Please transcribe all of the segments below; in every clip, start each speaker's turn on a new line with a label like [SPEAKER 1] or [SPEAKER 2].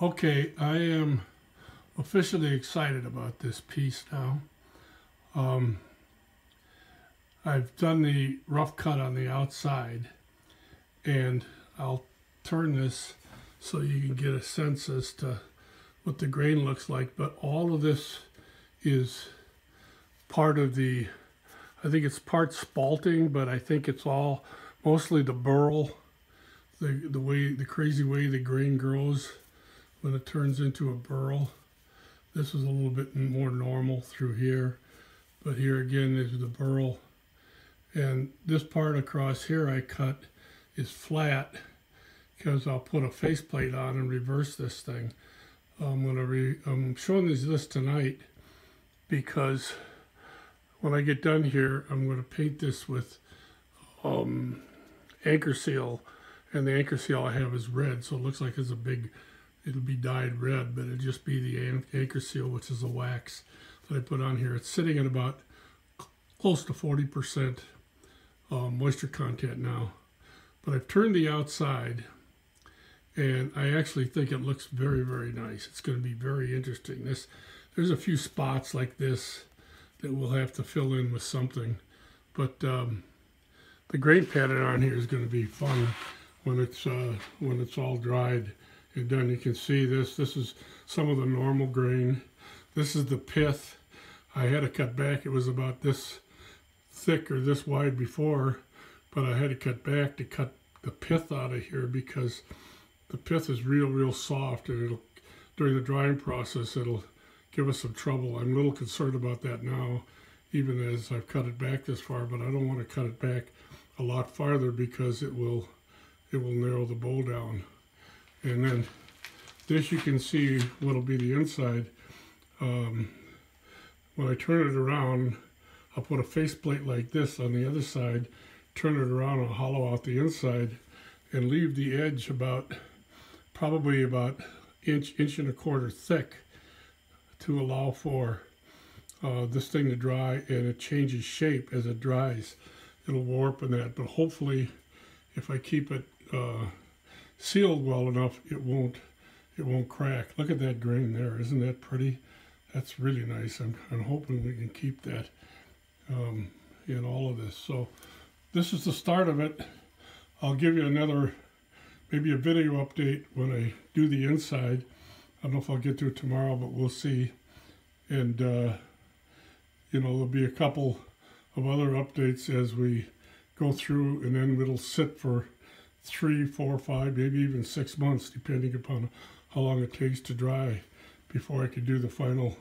[SPEAKER 1] Okay, I am officially excited about this piece now. Um, I've done the rough cut on the outside, and I'll turn this so you can get a sense as to what the grain looks like. But all of this is part of the, I think it's part spalting, but I think it's all mostly the burl, the crazy way the grain grows when it turns into a burl. This is a little bit more normal through here, but here again is the burl. And this part across here I cut is flat because I'll put a faceplate on and reverse this thing. I'm showing this tonight because when I get done here, I'm going to paint this with anchor seal, and the anchor seal I have is red, so it looks like it's it'll be dyed red, but it'll just be the anchor seal, which is a wax that I put on here. It's sitting at about close to 40% moisture content now. But I've turned the outside, and I actually think it looks very, very nice. It's going to be very interesting. There's a few spots like this that we'll have to fill in with something, but the grain pattern on here is going to be fun when it's all dried and done. You can see this is some of the normal grain. This is the pith. I had to cut back. It was about this thick or this wide before, but I had to cut back to cut the pith out of here because the pith is real soft, and during the drying process it'll give us some trouble. I'm a little concerned about that now, even as I've cut it back this far, but I don't want to cut it back a lot farther because it will narrow the bowl down. And then this, you can see what'll be the inside. When I turn it around, I'll put a faceplate like this on the other side, turn it around and hollow out the inside, and leave the edge probably about inch and a quarter thick to allow for this thing to dry, and it changes shape as it dries. It'll warp and that, but hopefully if I keep it sealed well enough, it won't crack. Look at that grain there. Isn't that pretty? That's really nice. I'm hoping we can keep that in all of this. So this is the start of it. I'll give you maybe a video update when I do the inside. I don't know if I'll get to it tomorrow, but we'll see. And there'll be a couple of other updates as we go through, and then it'll sit for 3, 4, 5, maybe even 6 months, depending upon how long it takes to dry before I can do the final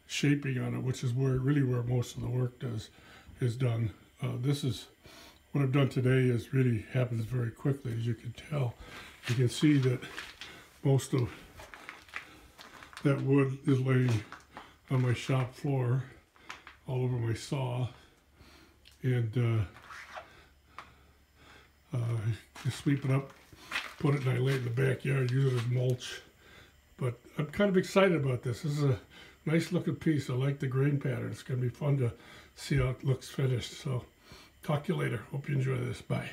[SPEAKER 1] shaping on it, which is where most of the work is done. This is what I've done today. Really happens very quickly, as you can tell. You can see that most of that wood is laying on my shop floor, all over my saw, and just sweep it up, put it, and I lay it in the backyard, use it as mulch. But I'm kind of excited about this. This is a nice looking piece. I like the grain pattern. It's going to be fun to see how it looks finished. So talk to you later. Hope you enjoy this. Bye.